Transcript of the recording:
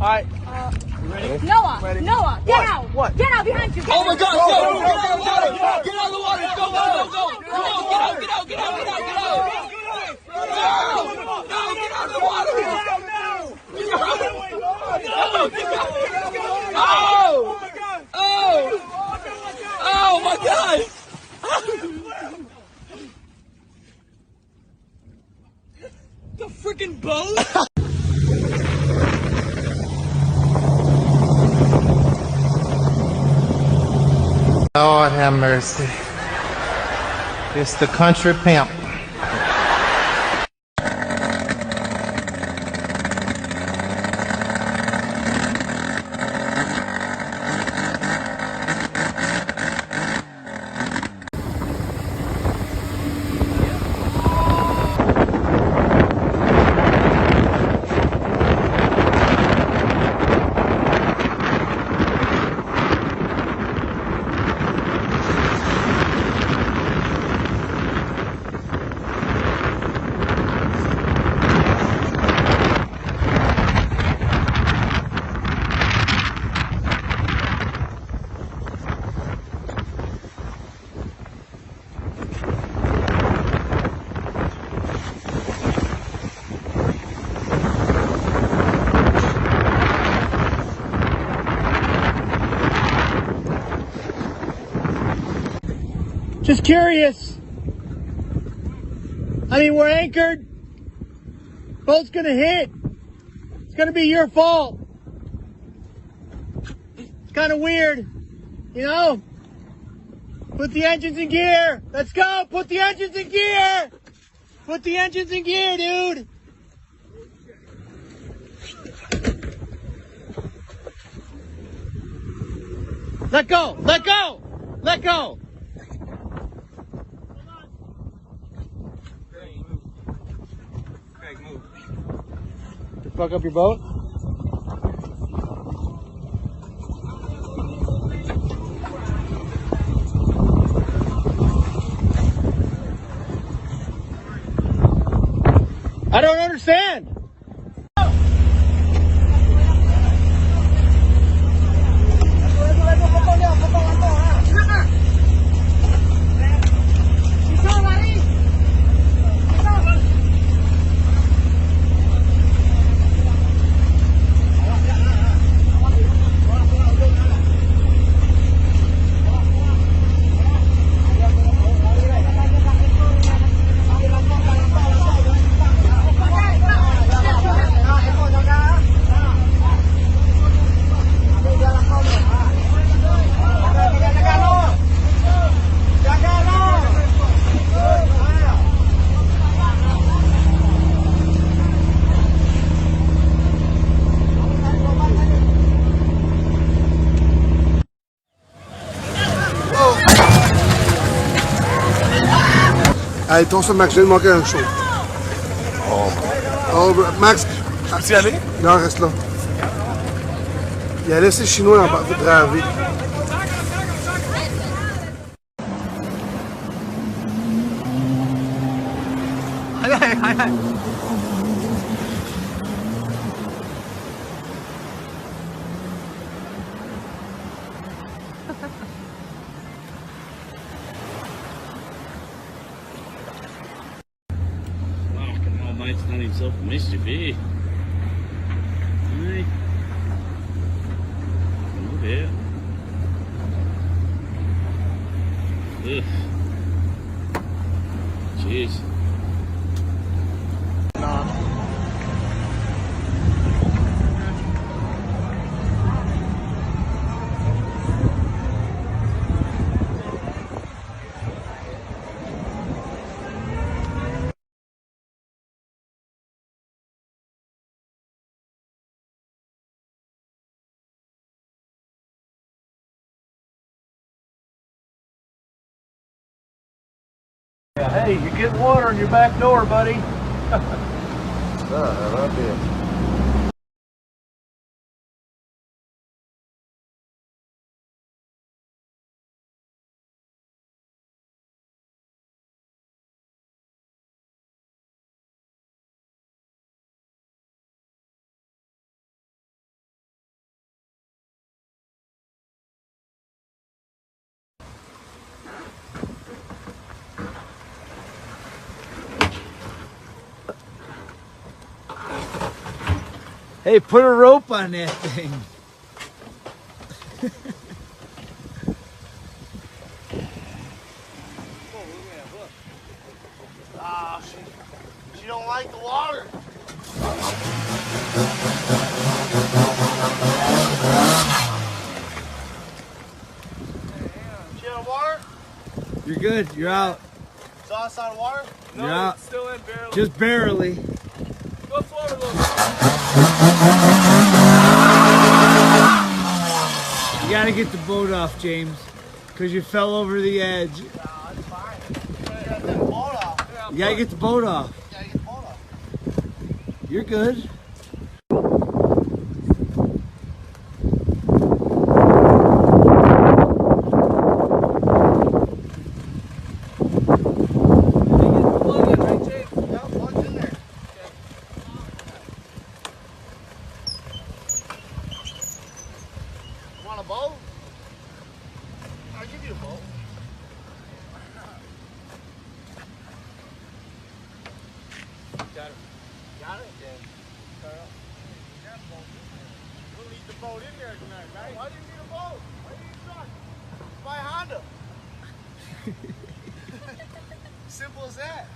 All right. You ready? Noah, Ready? Noah, get out. What? Get out behind you. Oh my God! Go! Get out of the water! Get out of the water! Go! Go! Go! Go! Come on! Get out! Get out! Get out! Get out! Get out! No! Get out of the water! Oh! Oh! Oh my God! The freaking boat! Lord have mercy. It's the country pimp. Just curious. I mean, we're anchored. Boat's gonna hit. It's gonna be your fault. It's kind of weird, you know? Put the engines in gear. Let's go. Put the engines in gear. Put the engines in gear, dude. Let go. Let go. Let go. Craig, move. To fuck up your boat? I don't understand. Hey, attention Max, je viens de manquer un show. Oh, Max. Peux-tu y aller? Non, reste là. Il a laissé le Chinois en bas de braver. Fucking hell, mate's done himself a mischief here. Hey. Look out. Ugh. Cheers. Hey, you're getting water in your back door, buddy. I did. Hey, put a rope on that thing. Ah, she don't like the water. She out of water? You're good. You're out. It's outside of water? You're out. It's still in barely. Just barely. Go forward a little bit. You gotta get the boat off, James, because you fell over the edge. Nah, it's fine. You gotta get the boat off. You gotta get the boat off. You gotta get the boat off. You're good. Yeah, plug's in there. Want a boat? I'll give you a boat. Got it. Got it? Yeah. We'll leave the boat in there tonight, right? Why do you need a boat? Why do you need a truck? Buy a Honda. Simple as that.